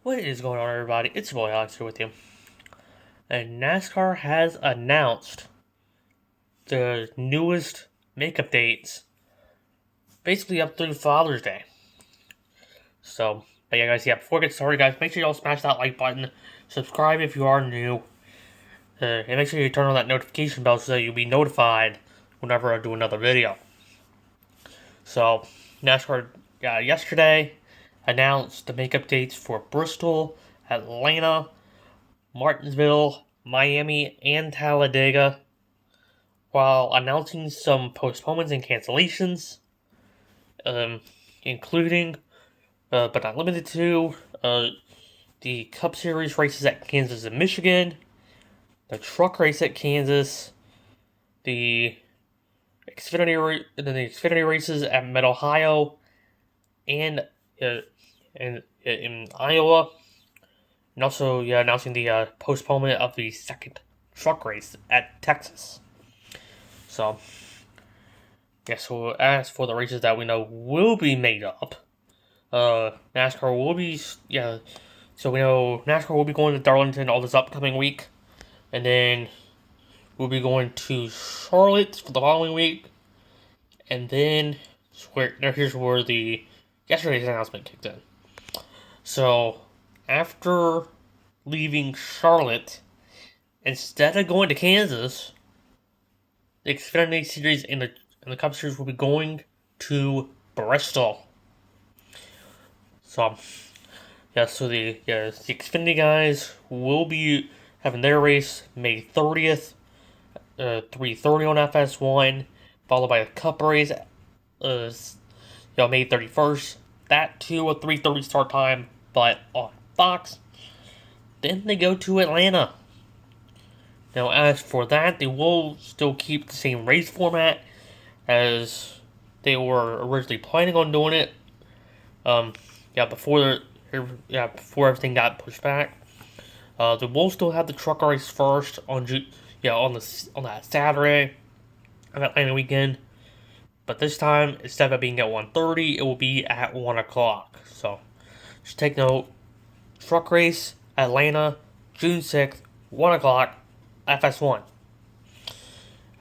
What is going on, everybody? It's your boy Alex here with you. And NASCAR has announced the newest makeup dates, basically up through Father's Day. So, but yeah, guys, before we get started, guys, make sure y'all smash that like button, subscribe if you are new, and make sure you turn on that notification bell so that you'll be notified whenever I do another video. So, NASCAR yesterday announced the makeup dates for Bristol, Atlanta, Martinsville, Miami, and Talladega, while announcing some postponements and cancellations, including, but not limited to, the Cup Series races at Kansas and Michigan, the truck race at Kansas, the Xfinity races at Mid-Ohio, and in Iowa. And also, announcing the postponement of the second truck race at Texas. So as for the races that we know will be made up, NASCAR will be, so we know NASCAR will be going to Darlington all this upcoming week. And then we'll be going to Charlotte for the following week. And then, here's where the yesterday's announcement kicked in. So, after leaving Charlotte, instead of going to Kansas, the Xfinity Series and the Cup Series will be going to Bristol. So, the Xfinity guys will be having their race May 30th, 3:30 on FS1, followed by a Cup race, May 31st. That too, a 3:30 start time, but on Fox. Then they go to Atlanta. Now, as for that, they will still keep the same race format as they were originally planning on doing it. Before everything got pushed back. They will still have the truck race first on that Saturday of Atlanta weekend. But this time, instead of being at 1:30, it will be at 1 o'clock. So, just take note. Truck race, Atlanta, June 6th, 1 o'clock, FS1.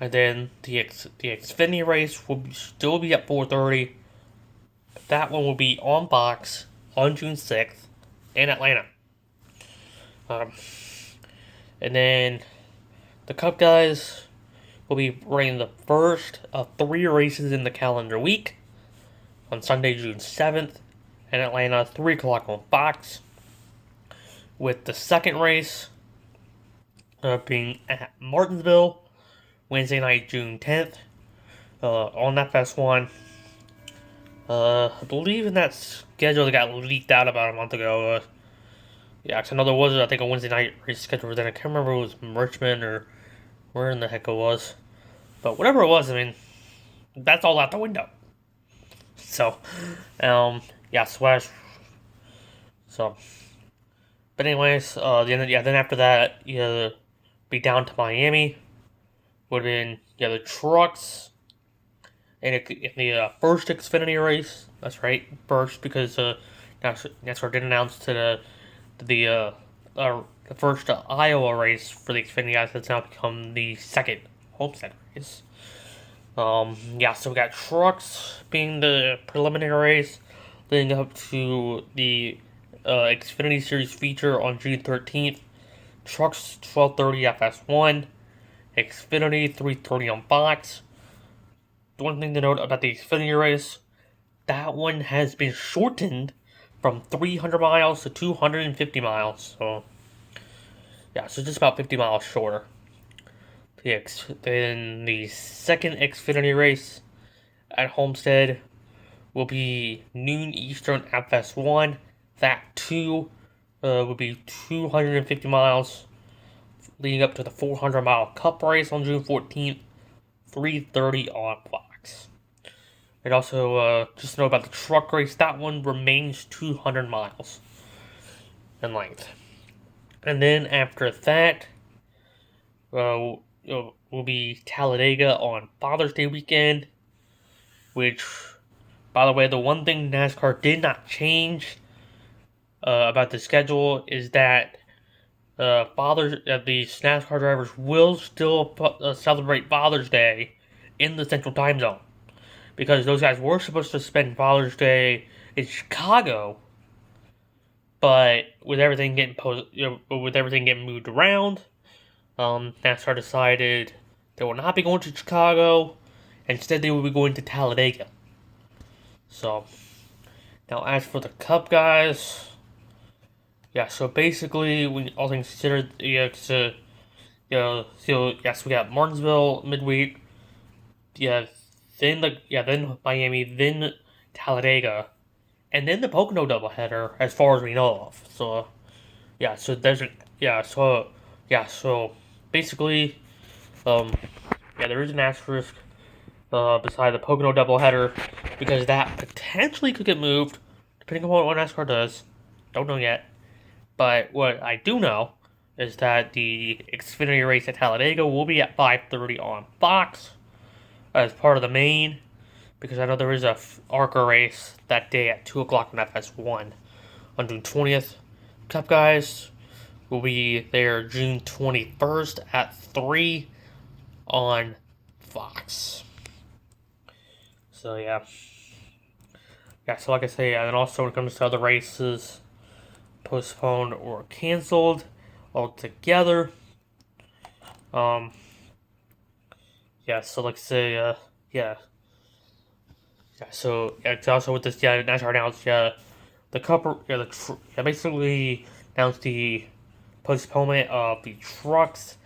And then the Xfinity race will still be at 4:30. That one will be on Fox on June 6th in Atlanta. And then the Cup guys will be running the first of 3 races in the calendar week on Sunday, June 7th in Atlanta, 3 o'clock on Fox, with the second race being at Martinsville, Wednesday night, June 10th, on FS1. I believe in that schedule that got leaked out about a month ago. Cause I know there was, I think, a Wednesday night race schedule, then I can't remember if it was Richmond or where in the heck it was. But whatever it was, I mean, that's all out the window. So, but anyways, then after that, be down to Miami. Would have been, the trucks, and the first Xfinity race. That's right, first, because NASCAR did announce to the first Iowa race for the Xfinity guys has now become the second Homestead race. So we got trucks being the preliminary race, leading up to the Xfinity Series feature on June 13th. Trucks 12:30 FS1, Xfinity 3:30 on Fox. The one thing to note about the Xfinity race, that one has been shortened from 300 miles to 250 miles. So just about 50 miles shorter. Then the second Xfinity race at Homestead will be noon Eastern FS1. That too will be 250 miles, leading up to the 400-mile Cup race on June 14th, 3:30 on Fox. And also, just know about the truck race, that one remains 200 miles in length. And then after that, will be Talladega on Father's Day weekend, which, by the way, the one thing NASCAR did not change about the schedule is that the NASCAR drivers will still celebrate Father's Day in the Central Time Zone, because those guys were supposed to spend Father's Day in Chicago, but with everything getting moved around, NASCAR decided they will not be going to Chicago. Instead, they will be going to Talladega. So, now as for the Cup guys, yeah. So basically, when all things considered, yes, we got Martinsville midweek, then Miami, then Talladega, and then the Pocono doubleheader, as far as we know of. So, so basically, there is an asterisk beside the Pocono doubleheader, because that potentially could get moved, depending on what NASCAR does. Don't know yet. But what I do know is that the Xfinity race at Talladega will be at 5:30 on Fox as part of the main, because I know there is a ARCA race that day at 2 o'clock on FS1 on June 20th. Cup guys will be there June 21st at 3 on Fox. So, yeah. Yeah, so like I say, and then also when it comes to other races, postponed or canceled altogether. So like I say, so it's also with this, NASCAR announced, the Cup, basically announced the postponement of the trucks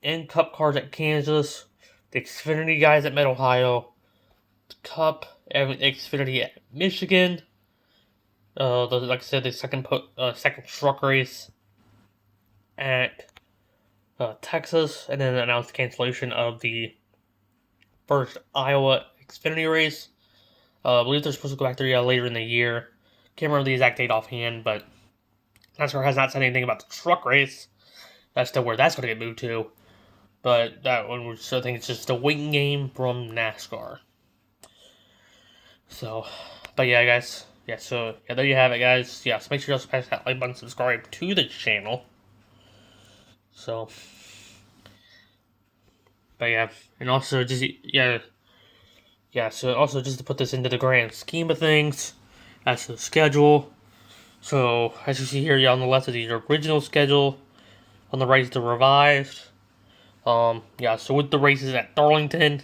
and Cup cars at Kansas, the Xfinity guys at Mid-Ohio, the Cup and Xfinity at Michigan, like I said, the second truck race at Texas, and then announced cancellation of the first Iowa Xfinity race. I believe they're supposed to go back there later in the year. Can't remember the exact date offhand, but NASCAR has not said anything about the truck race as to where that's going to get moved to. But that one, I think it's just a waiting game from NASCAR. So, but yeah, guys. Yeah, so there you have it, guys. Yeah, so make sure you also press that like button, subscribe to the channel. So, but yeah, and also just so also just to put this into the grand scheme of things, as the schedule. So as you see here, on the left is the original schedule, on the right is the revised. So with the races at Darlington,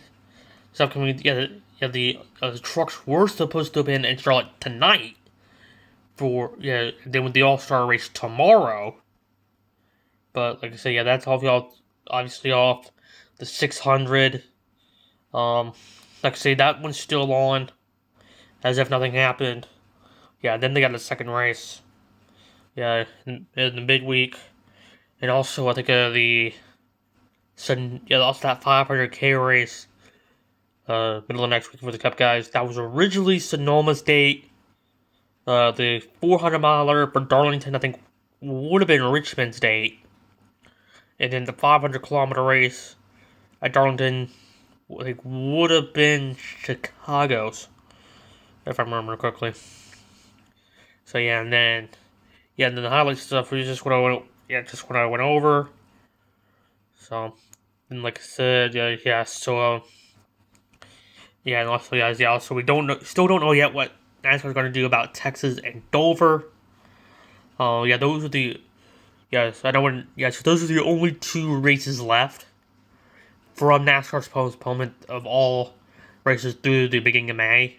it's upcoming. The trucks were supposed to have been in Charlotte tonight. Then with the All-Star race tomorrow. But like I say, that's obviously off the 600. Like I say, that one's still on, as if nothing happened. Yeah, then they got the second race. Yeah, in the midweek, and also I think also that 500K race, middle of next week for the Cup guys. That was originally Sonoma's date. The 400-miler for Darlington, I think, would have been Richmond's date. And then the 500-kilometer race at Darlington, I think, would have been Chicago's, if I remember correctly. So and then the highlight stuff was just what I went over. So, and like I said, and also, so we still don't know yet what NASCAR is going to do about Texas and Dover. Those are the, so those are the only two races left from NASCAR's postponement of all races through the beginning of May.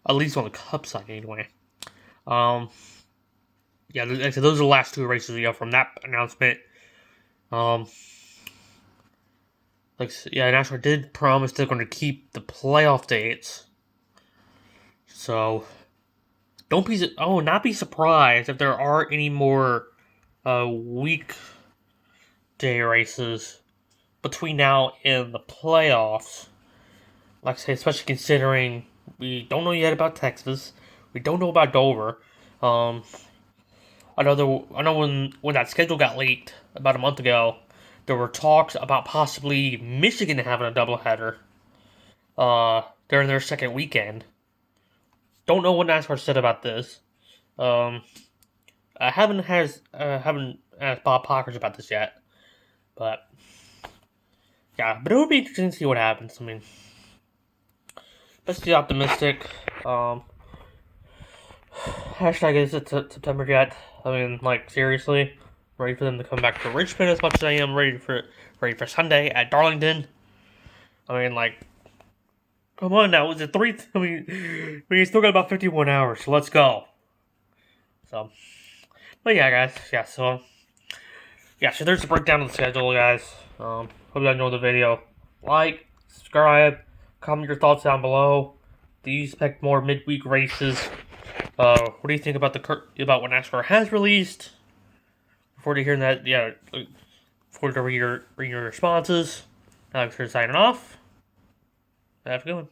At least on the Cup side, anyway. So those are the last two races from that announcement. NASCAR did promise they're going to keep the playoff dates. So not be surprised if there are any more weekday races between now and the playoffs. Like I say, especially considering we don't know yet about Texas, we don't know about Dover. I know when that schedule got leaked about a month ago, there were talks about possibly Michigan having a doubleheader during their second weekend. Don't know what NASCAR said about this. I haven't asked Bob Pockers about this yet, but yeah, but it would be interesting to see what happens. I mean, let's be optimistic. Hashtag is it September yet? I mean, like seriously, ready for them to come back to Richmond as much as I am ready for Sunday at Darlington. I mean, like, come on now, is it 3? I mean, we still got about 51 hours, so let's go. So, but yeah, guys, so there's a breakdown of the schedule, guys. Hope you guys enjoyed the video. Like, subscribe, comment your thoughts down below. Do you expect more midweek races? What do you think about about what NASCAR has released? Before to hearing that, before to read your responses. Alex here signing off. Have a good one.